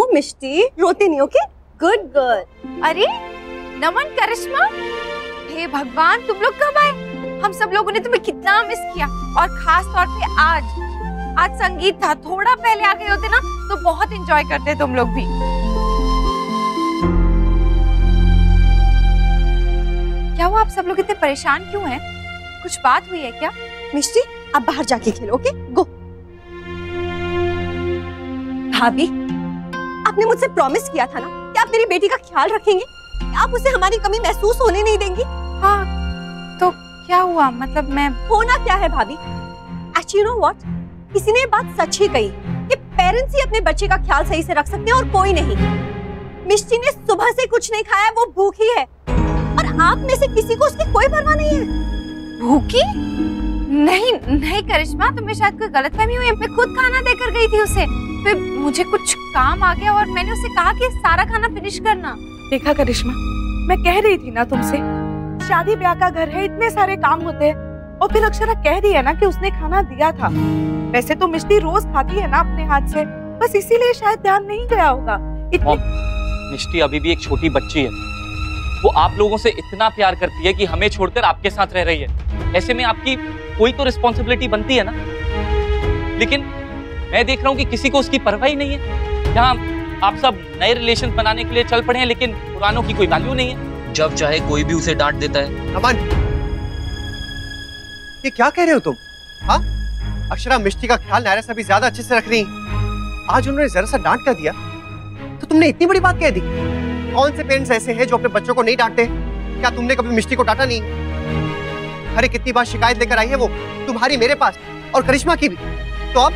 मिष्टी, रोते नहीं, okay? Good girl. अरे नमन, करिश्मा, हे भगवान, तुम लोग कब आए? हम सब लोगों ने तुम्हें कितना मिस किया, और खास तौर पे आज संगीत था। थोड़ा पहले आ गए होते ना तो बहुत एंजॉय करते तुम लोग भी। क्या हुआ, आप सब लोग इतने परेशान क्यों हैं? कुछ बात हुई है क्या? मिष्टी, अब बाहर जाके खेलो, ओके? गो। भाभी, आपने मुझसे प्रॉमिस किया था ना कि आप मेरी बेटी का ख्याल रखेंगे, आप उसे हमारी कमी महसूस होने नहीं देंगी। हाँ, तो क्या हुआ? मतलब मैं होना क्या है भाभी? एक्चुअली यू नो व्हाट, किसी ने ये बात सच ही कही कि पेरेंट्स ही अपने बच्चे का ख्याल सही से रख सकते हैं और कोई नहीं। मिष्टी ने सुबह से कुछ नहीं खाया, वो भूखी है, और आप में से किसी को उसकी कोई परवाह नहीं है। भूखी? नहीं नहीं करिश्मा, तुम्हें शायद कोई गलतफहमी हुई है। मैं खुद खाना देकर गई थी उसे, फिर मुझे कुछ काम आ गया और मैंने उसे कहा कि सारा खाना फिनिश करना। देखा करिश्मा, मैं कह रही थी ना तुमसे, शादी ब्याह का घर है, इतने सारे काम होते हैं। और फिर अक्षरा कह रही है ना कि उसने खाना दिया था। वैसे तो मिष्टी रोज खाती है ना अपने हाथ से, बस इसीलिए शायद ध्यान नहीं गया होगा। मिष्टी अभी भी एक छोटी बच्ची है, वो आप लोगों से इतना प्यार करती है कि हमें छोड़कर आपके साथ रह रही है। ऐसे में आपकी कोई तो रिस्पॉन्सिबिलिटी बनती है ना। लेकिन मैं देख रहा हूँ कि किसी को उसकी परवाह ही नहीं है। यहाँ आप सब नए रिलेशन बनाने के लिए चल पड़े हैं, लेकिन पुरानों की कोई वैल्यू नहीं है। जब चाहे कोई भी उसे डांट देता है। नमन, ये क्या कह रहे हो तुम? हाँ, अक्षरा मिष्टी का ख्याल नायरा से भी ज्यादा अच्छे से रख रही। आज उन्होंने जरा सा डांट कर दिया तो तुमने इतनी बड़ी बात कह दी। कौन से पेरेंट्स ऐसे हैं जो अपने बच्चों को नहीं डांटते? क्या तुमने कभी मिष्टी को डांटा नहीं? अरे कितनी बार शिकायत लेकर आई है वो तुम्हारी, मेरे पास, और करिश्मा की भी। तो अब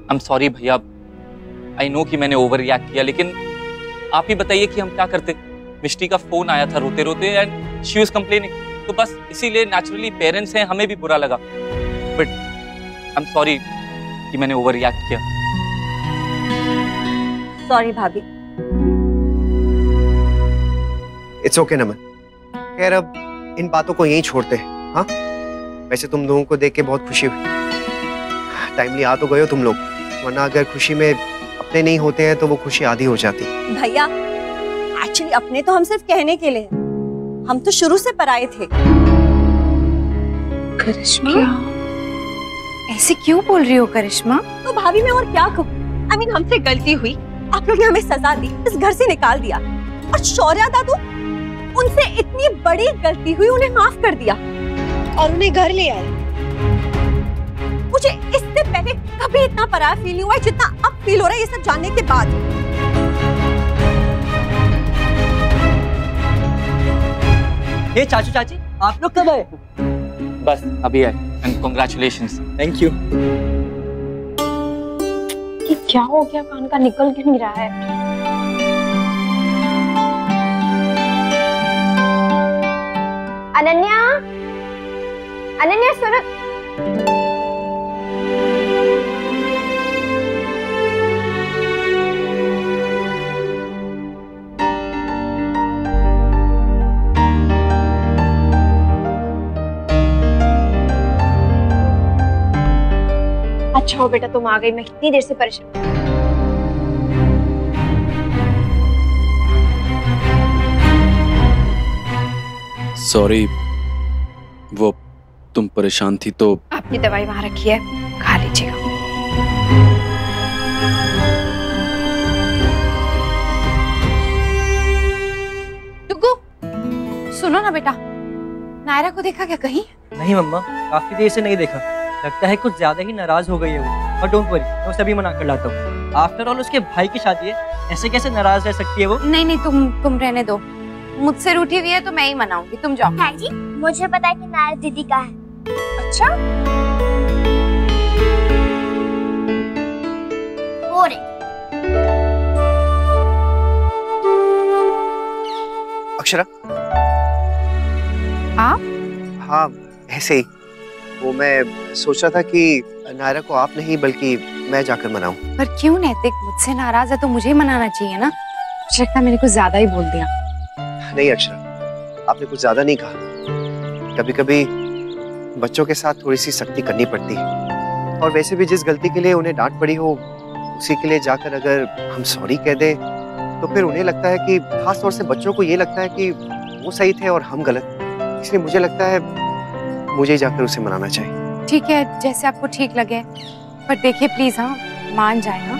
आई एम सॉरी भैया, आई नो कि मैंने ओवर रिएक्ट किया, लेकिन आप ही बताइए कि हम क्या करते। मिष्टी का फोन आया था रोते रोते एंड शी वाज कंप्लेनिंग, तो बस इसीलिए नेचुरली पेरेंट्स हैं, हमें भी बुरा लगा। बट आई एम सॉरी कि मैंने ओवर रिएक्ट किया। सॉरी भाभी। इट्स ओके नमन। खैर अब इन बातों को यहीं छोड़ते हैं। हाँ, वैसे तुम लोगों को देख के बहुत खुशी हुई। टाइमली आ तो गए हो तुम लोग, वरना अगर खुशी में अपने नहीं होते हैं तो वो खुशी आधी हो जाती। भैया, एक्चुअली अपने तो हम सिर्फ कहने के लिए, हम तो शुरू से पराये थे। करिश्मा, ऐसे क्यों बोल रही हो करिश्मा? तो भाभी मैं और क्या कहूँ? I mean, हमसे गलती हुई, आप लोग ने हमें सजा दी, इस घर से निकाल दिया, और शौर्या दादू, उनसे इतनी बड़ी गलती हुई, उन्हें माफ कर दिया और उन्हें घर ले आए। मुझे इससे पहले कभी इतना पराया फील नहीं हुआ है जितना अब फील हो रहा है ये सब जानने के बाद। ये चाचू चाची, आप लोग कब आए? बस अभी आए, एंड कांग्रेचुलेशंस। Thank you. कि क्या हो गया, कान का निकल क्यों नहीं रहा है? अनन्या, अनन्या सूरत। अच्छा हो बेटा, तुम आ गई, मैं कितनी देर से परेशान। सॉरी, वो तुम परेशान थी तो। आपकी दवाई वहां रखी है, खा लीजिएगा। टुकू, सुनो ना बेटा, नायरा को देखा क्या कहीं? नहीं मम्मा, काफी देर से नहीं देखा। लगता है कुछ ज्यादा ही नाराज हो गई है वो। और डोंट वरी, मैं उसे अभी मना कर लाता हूँ। आफ्टर ऑल उसके भाई की शादी है, ऐसे कैसे नाराज रह सकती है वो? नहीं नहीं, तुम रहने दो। मुझसे रूठी हुई है तो मैं ही मनाऊंगी, तुम जाओ। हाँ जी, मुझे पता है कि नायरा दीदी का है। अच्छा, हो रे। अक्षरा। आप? हाँ, ऐसे ही। वो मैं सोच रहा था कि नायरा को आप नहीं बल्कि मैं जाकर मनाऊं। पर क्यों नैतिक, मुझसे नाराज है तो मुझे ही मनाना चाहिए ना। मुझे लगता है मैंने कुछ ज्यादा ही बोल दिया। नहीं अक्षरा, आपने कुछ ज्यादा नहीं कहा। कभी कभी बच्चों के साथ थोड़ी सी सख्ती करनी पड़ती है। और वैसे भी जिस गलती के लिए उन्हें डांट पड़ी हो उसी के लिए जाकर अगर हम सॉरी कह दें तो फिर उन्हें लगता है कि, खास तौर से बच्चों को ये लगता है कि वो सही थे और हम गलत। इसलिए मुझे लगता है मुझे जाकर उसे मनाना चाहिए। ठीक है, जैसे आपको ठीक लगे, पर देखिए प्लीज, हाँ मान जाए। हाँ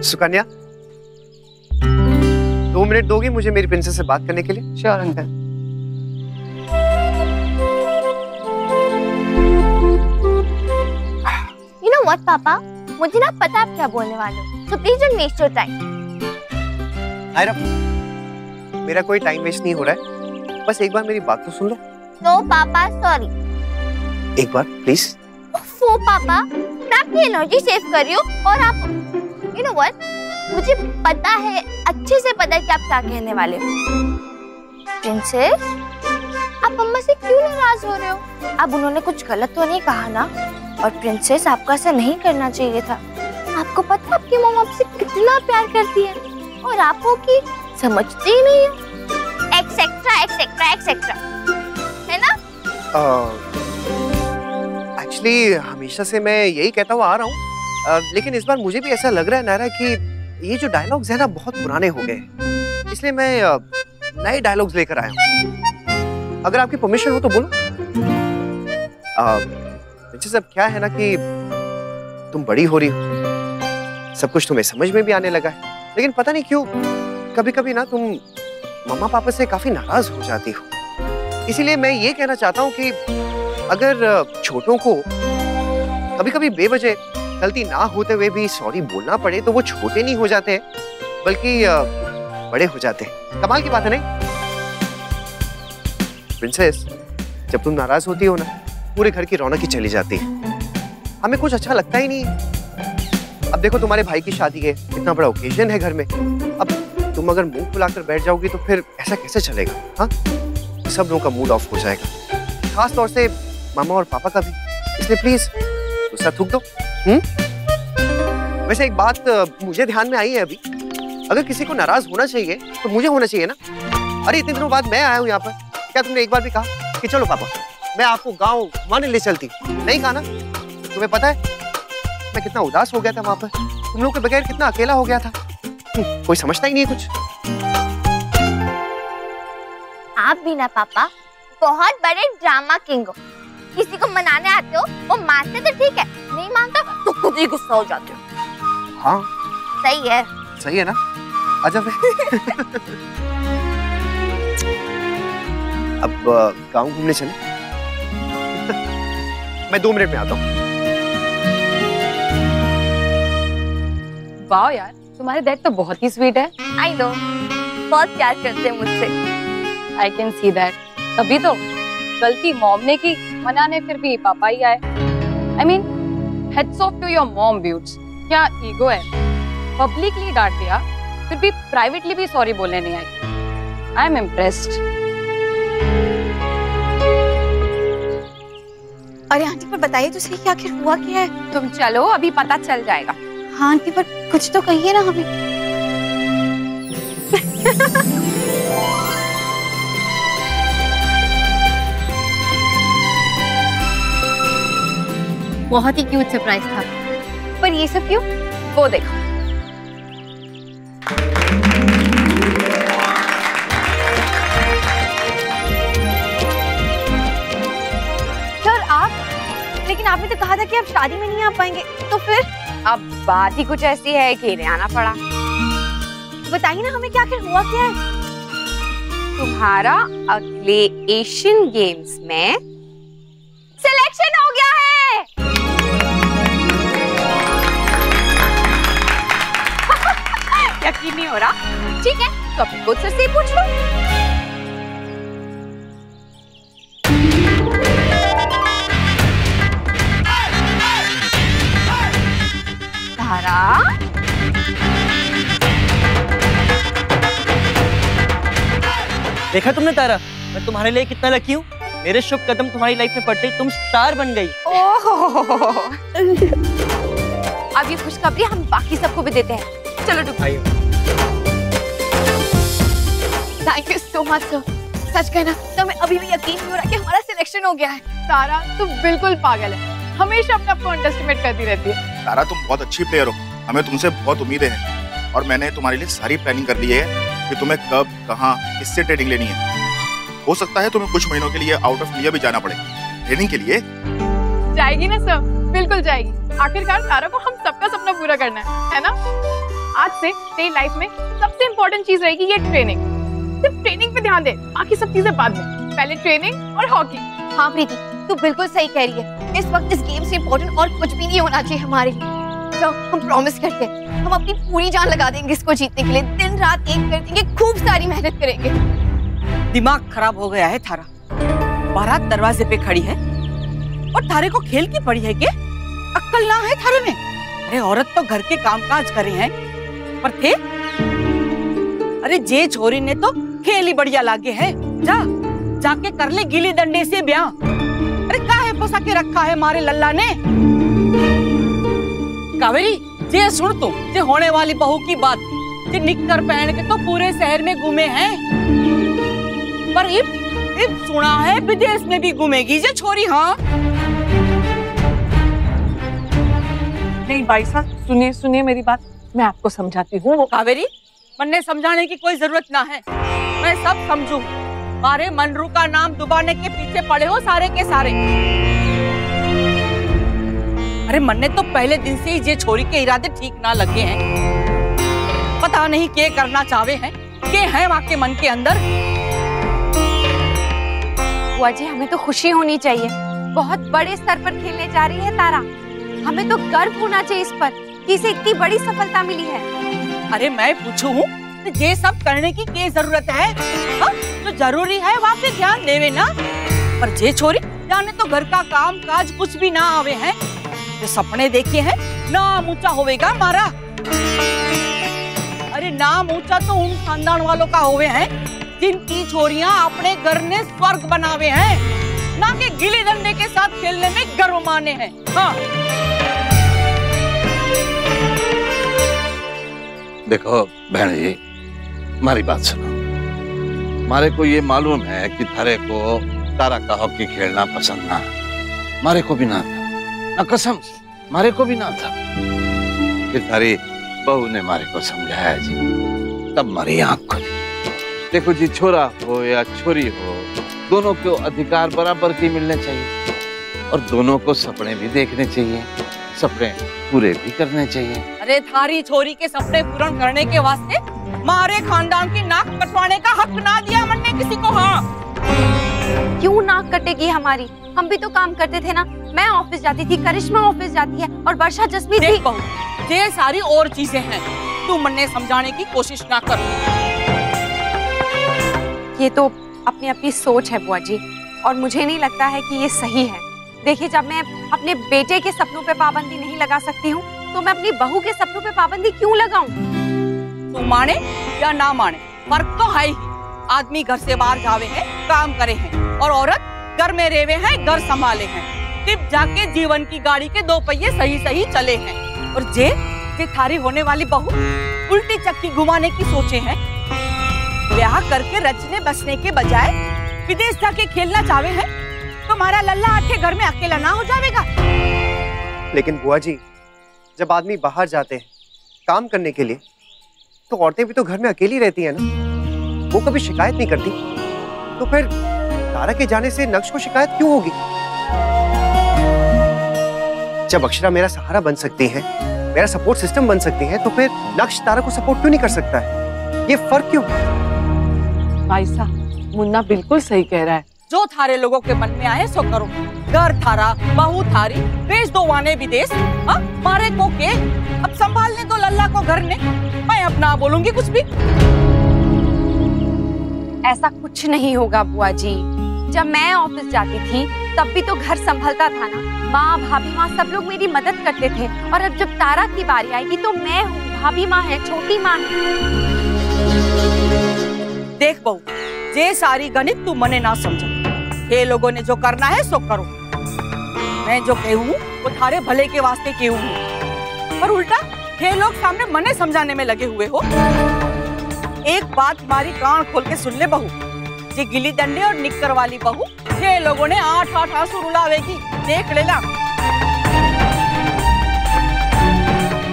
सुकन्या, 2 मिनट दोगी मुझे मेरी प्रिंसेस से बात करने के लिए? Sure uncle. You know what, पापा? मुझे ना पता आप क्या बोलने वाले हो, so please don't waste your time. Naira, मेरा कोई टाइम वेस्ट नहीं हो रहा है, बस एक बार मेरी बात तो सुन लो। No, पापा, sorry. एक बार प्लीज। ओफो पापा, मैं आपकी एनर्जी सेव कर रही हूँ और आप, you know what? मुझे पता है, अच्छे से पता है कि आप क्या कहने वाले हो। प्रिंसेस, आप मम्मा से क्यों नाराज हो रहे हो? अब उन्होंने कुछ गलत तो नहीं कहा ना? और प्रिंसेस, आपको ऐसा नहीं करना चाहिए था। आपको पता है आपकी मम्मा आपसे कितना प्यार करती है और आप हो कि समझते ही नहीं हो। एक्सेट्रा एक्सेट्रा एक्सेट्रा, है ना? एक्चुअली हमेशा से मैं यही कहता हुआ आ रहा हूँ, लेकिन इस बार मुझे भी ऐसा लग रहा है नायरा कि ये जो डायलॉग्स है ना बहुत पुराने हो गए, इसलिए मैं नए डायलॉग्स लेकर आया हूँ। अगर आपकी परमिशन हो तो बोलो। सब क्या है ना कि तुम बड़ी हो रही हो, सब कुछ तुम्हें समझ में भी आने लगा है, लेकिन पता नहीं क्यों कभी कभी ना तुम मम्मा पापा से काफी नाराज हो जाती हो। इसीलिए मैं ये कहना चाहता हूँ कि अगर छोटों को कभी कभी बेवजह गलती ना होते हुए भी सॉरी बोलना पड़े तो वो छोटे नहीं हो जाते हैं, बल्कि बड़े हो जाते हैं। कमाल की बात है नहीं? प्रिंसेस, जब तुम नाराज होती हो ना, पूरे घर की रौनक ही चली जाती है, हमें कुछ अच्छा लगता ही नहीं है। अब देखो तुम्हारे भाई की शादी है, इतना बड़ा ओकेजन है घर में, अब तुम अगर मुंह फुलाकर बैठ जाओगी तो फिर ऐसा कैसे चलेगा? हाँ, सब लोगों का मूड ऑफ हो जाएगा, खास तौर से मामा और पापा का भी। इसलिए प्लीज गुस्सा थूक दो। वैसे एक बात मुझे ध्यान में आई है अभी, अगर किसी को नाराज होना चाहिए तो मुझे होना चाहिए ना? अरे इतने दिनों बाद मैं आया हूँ यहाँ पर, क्या तुमने एक बार भी कहा कि चलो पापा मैं आपको गाँव घुमाने ले चलती? नहीं कहा ना? तुम्हें पता है मैं कितना उदास हो गया था वहां पर, तुम लोग के बगैर कितना अकेला हो गया था। कोई समझता ही नहीं है कुछ। आप भी ना पापा बहुत बड़े ड्रामा किंग हो, किसी को मनाने आते हो, वो मानते तो ठीक है, नहीं मानता तो खुद ही गुस्सा हो जाते हो। हाँ सही है ना? अजब है। अब गाँव घूमने चले? मैं 2 मिनट में आता हूँ। वाह यार, तुम्हारे डैड तो बहुत ही स्वीट है। आई नो, बहुत प्यार करते हैं मुझसे। I can see that. तभी तो गलती मॉम ने की, मनाने फिर भी पापा ही आए। I mean hats off to your mom beauts. क्या ईगो है, पब्लिकली डांट दिया फिर भी प्राइवेटली भी सॉरी बोलने नहीं आई। I am impressed. अरे आंटी, पर बताइए तो सही कि आखिर हुआ क्या है? तुम चलो, अभी पता चल जाएगा। हाँ आंटी, पर कुछ तो कहिए ना हमें। बहुत ही क्यूट सरप्राइज था, पर ये सब क्यों? वो देखो। सर आप, लेकिन आपने तो कहा था कि आप शादी में नहीं आ पाएंगे, तो फिर? अब बात ही कुछ ऐसी है कि इन्हें आना पड़ा। बताइए ना हमें कि आखिर हुआ क्या है? तुम्हारा अगले एशियन गेम्स में सिलेक्शन हो गया है। यकीन नहीं हो रहा? ठीक है, तो अपने कोच से पूछ लो। तारा, देखा तुमने तारा, मैं तुम्हारे लिए कितना लकी हूँ। मेरे शुभ कदम तुम्हारी लाइफ में पड़ते ही तुम स्टार बन गई। ओह, अब ये खुशखबरी हम बाकी सबको भी देते हैं। चलो डुबकी। Thank you so much sir. सच कहना तो मैं अभी भी यकीन नहीं हो रहा कि हमारा सिलेक्शन हो गया है। तारा तुम बिल्कुल पागल है, हमेशा अपने आप को अंडरएस्टिमेट करती रहती है। तारा तुम बहुत अच्छी प्लेयर हो, हमें तुमसे बहुत उम्मीदें हैं और मैंने तुम्हारे लिए सारी प्लानिंग कर ली है कि तुम्हें कब कहाँ किससे ट्रेनिंग लेनी है। हो सकता है तुम्हें कुछ महीनों के लिए आउट ऑफ इंडिया भी जाना पड़े ट्रेनिंग के लिए। जाएगी ना सर, बिल्कुल जाएगी। आखिरकार तारा को हम सबका सपना पूरा करना है ना। आज से तेरी लाइफ में सबसे इम्पोर्टेंट चीज रहेगी ये ट्रेनिंग। सिर्फ ट्रेनिंग पे ध्यान दे, बाकी सब चीजें बाद में। पहले ट्रेनिंग और हॉकी। हाँ प्रीति, तू बिल्कुल सही कह रही है। इस वक्त इस गेम से इम्पोर्टेंट और कुछ भी नहीं होना चाहिए हमारे लिए। तो हम प्रॉमिस करते हैं, हम अपनी पूरी जान लगा देंगे इसको जीतने के लिए। दिन रात एक कर देंगे, खूब सारी मेहनत करेंगे। दिमाग खराब हो गया है थारा। बारात दरवाजे पे खड़ी है और थारे को खेल की पड़ी है क्या? अक्ल ना है थारे में? अरे औरत तो घर के कामकाज करे हैं पर थे। अरे जे छोरी ने तो खेल ही बढ़िया लागे है। जाके कर ले गिली डंडे से ब्याह। अरे काहे फंसा के रखा है मारे लल्ला ने? कावेरी जे सुन तू, जे होने वाली बहू की बात, जे निक्कर पहन के तो पूरे शहर में घूमे हैं, पर इब सुना है विदेश में भी घूमेगी जे छोरी। हाँ नहीं भाई साहब, सुनिए मेरी बात, मैं आपको समझाती हूँ। कावेरी, मन्ने समझाने की कोई जरूरत ना है, मैं सब समझू। मारे मनरू का नाम डुबाने के पीछे पड़े हो सारे के सारे। अरे मन्ने तो पहले दिन से ही जे छोरी के इरादे ठीक ना लगे हैं। पता नहीं क्या करना चाहे हैं, क्या है वहाँ के मन के अंदर। बुआ जी, हमें तो खुशी होनी चाहिए। बहुत बड़े स्तर पर खेलने जा रही है तारा। हमें तो गर्व होना चाहिए इस पर कि इसे इतनी बड़ी सफलता मिली है। अरे मैं पूछूं तो ये सब करने की क्या जरूरत है? तो जरूरी है वहाँ पे ध्यान देवे ना। पर जे छोरी जाने तो घर का काम काज कुछ भी ना आवे हैं। जो सपने देखे हैं नाम ऊंचा होवेगा हमारा। अरे नाम ऊंचा तो उन खानदान वालों का होवे हैं जिनकी छोरियां अपने घर ने स्वर्ग बनावे हैं, ना कि गिल्ली डंडे के साथ खेलने में गर्व माने हैं। हाँ देखो बहन जी, हमारी बात सुनो। मारे को ये मालूम है कि थारे को तारा का हॉकी खेलना पसंद ना, मारे को भी ना था, ना कसम से मारे को भी ना था। फिर थारी बहू ने मारे को समझाया जी, तब मारी आंख खुली। देखो जी, छोरा हो या छोरी हो, दोनों को अधिकार बराबर के मिलने चाहिए और दोनों को सपने भी देखने चाहिए, सपने पूरे भी करने चाहिए। अरे थारी छोरी के सपने पूर्ण करने के वास्ते मारे खानदान की नाक कटवाने का हक ना दिया मन्ने किसी को। हाँ क्यों नाक कटेगी हमारी? हम भी तो काम करते थे ना। मैं ऑफिस जाती थी, करिश्मा ऑफिस जाती है और वर्षा जसमी थी। ये सारी और चीजें हैं, तू मन्ने समझाने की कोशिश ना कर। ये तो अपनी अपनी सोच है बुआ जी, और मुझे नहीं लगता है कि ये सही है। देखिए, जब मैं अपने बेटे के सपनों पे पाबंदी नहीं लगा सकती हूँ, तो मैं अपनी बहू के सपनों पे पाबंदी क्यों लगाऊं? तू माने या ना माने, फर्क तो है ही। आदमी घर से बाहर जावे है, काम करे हैं, और औरत घर में रेवे हैं, घर संभाले हैं। तब जाके जीवन की गाड़ी के दो पहिए सही सही चले हैं। और जे थारी होने वाली बहू उल्टी चक्की घुमाने की सोचे हैं, ब्याह करके रचने बसने के बजाय विदेश जाके खेलना चाहे हैं, तुम्हारा लल्ला आके घर में अकेला ना हो जाएगा। लेकिन बुआ जी, जब आदमी बाहर जाते हैं काम करने के लिए, तो औरतें भी तो घर में अकेली रहती हैं ना, वो कभी शिकायत नहीं करती। तो फिर तारा के जाने से नक्श को शिकायत क्यों होगी? जब अक्षरा मेरा सहारा बन सकती है, मेरा सपोर्ट सिस्टम बन सकती है, तो फिर नक्श तारा को सपोर्ट क्यों नहीं कर सकता है? ये फर्क क्यों? भाई साहब, मुन्ना बिल्कुल सही कह रहा है। जो थारे लोगों के मन में आए सो करो। घर थारा, बहू थारी, भेज दो वाने विदेश। मारे को के अब संभालने दो लल्ला को घर ने। मैं अब ना बोलूंगी कुछ भी। ऐसा कुछ नहीं होगा बुआ जी। जब मैं ऑफिस जाती थी तब भी तो घर संभलता था ना। माँ, भाभी माँ सब लोग मेरी मदद करते थे। और अब जब तारा की बारी आएगी तो मैं हूँ, भाभी माँ है, छोटी माँ है। देख बहू, ये सारी गणित तू मने ना समझो। ये लोगों ने जो करना है सो करो। मैं जो कहूँ वो थारे भले के वास्ते कहूँ, पर उल्टा ये लोग सामने मने समझाने में लगे हुए हो। एक बात हमारी कान खोल के सुन ले बहू, ये गिल्ली डंडे और निक्कर वाली बहू ये लोगों ने 8-8 आंसू रुलावेगी, देख लेना।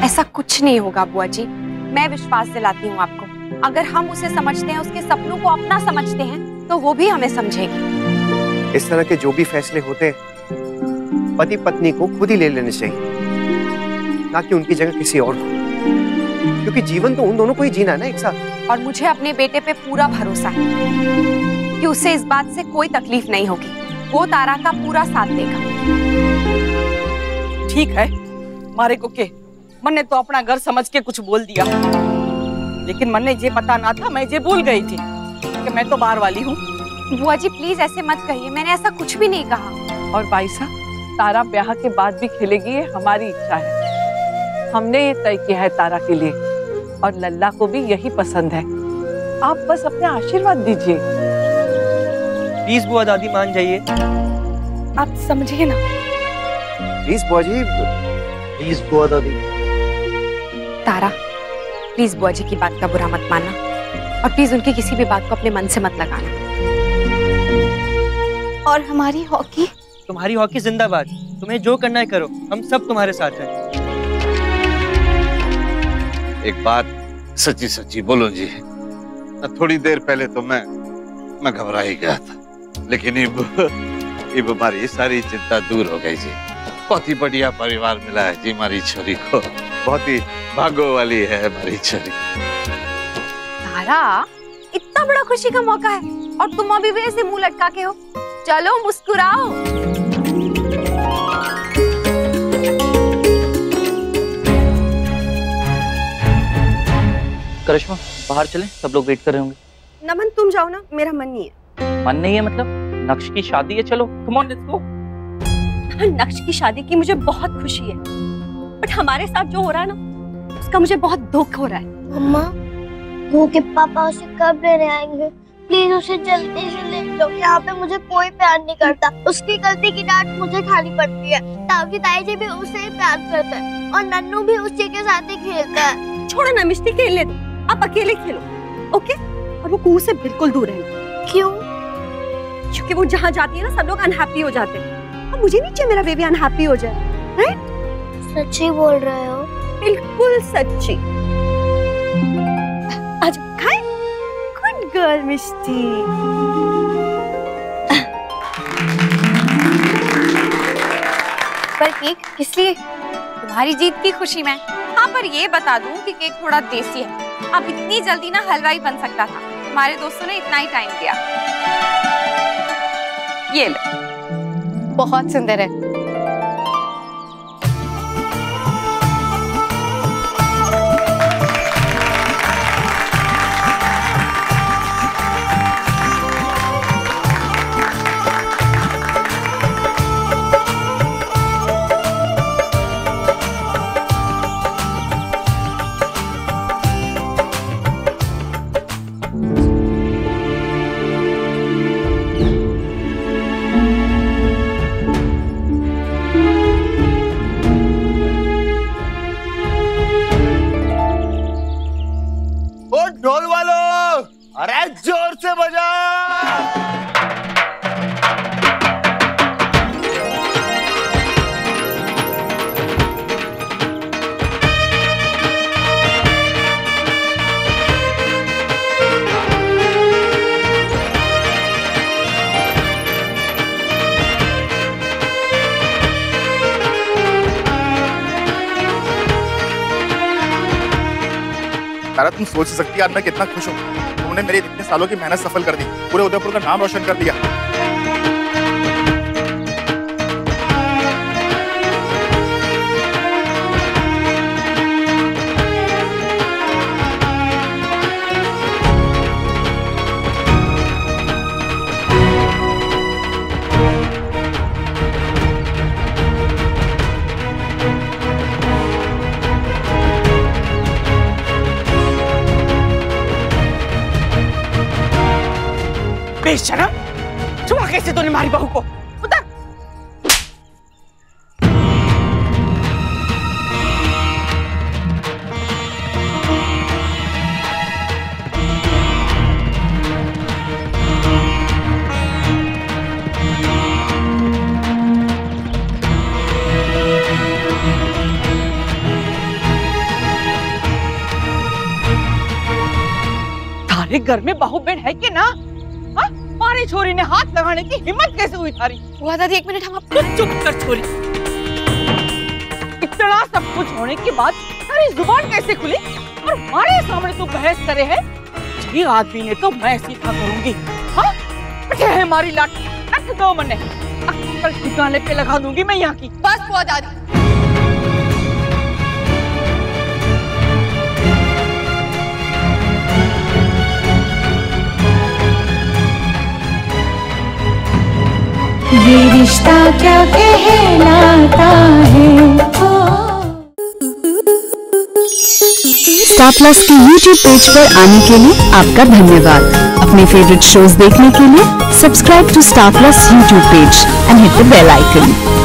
ऐसा कुछ नहीं होगा बुआ जी, मैं विश्वास दिलाती हूँ आपको। अगर हम उसे समझते हैं, उसके सपनों को अपना समझते हैं, तो वो भी हमें समझेगी। इस तरह के जो भी फैसले होते हैं पति पत्नी को खुद ही ले लेने चाहिए, ना कि उनकी जगह किसी और को, क्योंकि जीवन तो उन दोनों को ही जीना है ना एक साथ। और मुझे अपने बेटे पे पूरा भरोसा है कि उसे इस बात से कोई तकलीफ नहीं होगी, वो तारा का पूरा साथ देगा। ठीक है, मारे को के मैंने तो अपना घर समझ के कुछ बोल दिया, लेकिन मैंने ये पता ना था, मैं ये भूल गई थी कि मैं तो बाहर वाली हूँ। बुआ जी प्लीज ऐसे मत कहिए, मैंने ऐसा कुछ भी नहीं कहा। और भाई साहब, तारा ब्याह के बाद भी खेलेगी, ये हमारी इच्छा है। हमने ये तय किया है तारा के लिए, और लल्ला को भी यही पसंद है। आप बस अपने आशीर्वाद दीजिए। प्लीज बुआ दादी मान जाइए, आप समझिए ना। प्लीज बुआ जी, प्लीज बुआ दादी। तारा प्लीज बुआ जी की बात का बुरा मत मानना, और प्लीज उनकी किसी भी बात को अपने मन से मत लगाना। और हमारी हॉकी? तुम्हारी हॉकी जिंदाबाद, तुम्हें जो करना है करो, हम सब तुम्हारे साथ हैं। एक बात सच्ची सच्ची बोलो जी, थोड़ी देर पहले तो मैं घबरा ही गया था, लेकिन अब हमारी सारी चिंता दूर हो गई जी। बहुत ही बढ़िया परिवार मिला है जी हमारी छोरी को, बहुत ही भागो वाली है हमारी छोरी। तारा, इतना बड़ा खुशी का मौका है और तुम अभी भी ऐसे मुंह लटका के हो। चलो मुस्कुराओ। करिश्मा बाहर चलें, सब लोग वेट कर रहे होंगे। नमन तुम जाओ ना, मेरा मन नहीं है। मन नहीं है मतलब? नक्श की शादी है, चलो कम ऑन लेट्स गो। नक्श की शादी की मुझे बहुत खुशी है, बट हमारे साथ जो हो रहा है ना, उसका मुझे बहुत दुख हो रहा है। मम्मा, वो के पापा उसे कब लेने आएंगे? प्लीज उसे जल्दी से ले लो। यहाँ पे मुझे कोई प्यार नहीं करता, उसकी गलती की डांट मुझे खानी पड़ती है। ताऊ ताई जी भी उसे ही प्यार करते हैं और नन्नू भी उसी के साथ ही खेलता है। छोड़ो ना मिष्टी, खेलने दो, आप अकेले खेलो, ओके? और वो कुएं से बिल्कुल दूर है। क्यों? क्योंकि वो जहाँ जाती है ना, सब लोग अनहैप्पी हो जाते हैं। अब मुझे नहीं चाहिए मेरा बेबी अनहैप्पी हो जाए, राइट? सच्ची बोल रहे हो? बिल्कुल सच्ची। आज खाए? गुड गर्ल मिष्टी। पर केक किस लिए? तुम्हारी जीत की खुशी में। हाँ, पर ये बता दूं कि केक थोड़ा देसी है। अब इतनी जल्दी ना हलवाई बन सकता था, हमारे दोस्तों ने इतना ही टाइम दिया। ये लो, बहुत सुंदर है। ढोल वालों, अरे जोर से बजा। तारा, तुम सोच सकती है आज मैं कितना खुश हूँ। तुमने मेरी इतने सालों की मेहनत सफल कर दी, पूरे उदयपुर का नाम रोशन कर दिया। बेशरम, छुआ कैसे तूने हमारी बहू को? उतर। घर में बहू बेन है कि ना? हाँ? हमारी छोरी ने हाथ लगाने की हिम्मत कैसे हुई थारी? बुआ दादी एक मिनट, हम चुप कर छोरी। इतना सब कुछ होने के बाद तेरी जुबान कैसे खुली और हमारे सामने तू बहस करे है? ये आदमी ने तो मैं सीधा करूंगी। हाँ? बैठे है हमारी लाठी, रख दो मने, अक्ल ठिकाने पे लगा दूंगी मैं यहाँ की। बस बुआ दादी। ये रिश्ता क्या कहलाता है। स्टार प्लस के YouTube पेज पर आने के लिए आपका धन्यवाद। अपने फेवरेट शोज देखने के लिए subscribe to Star Plus YouTube page and hit the bell icon.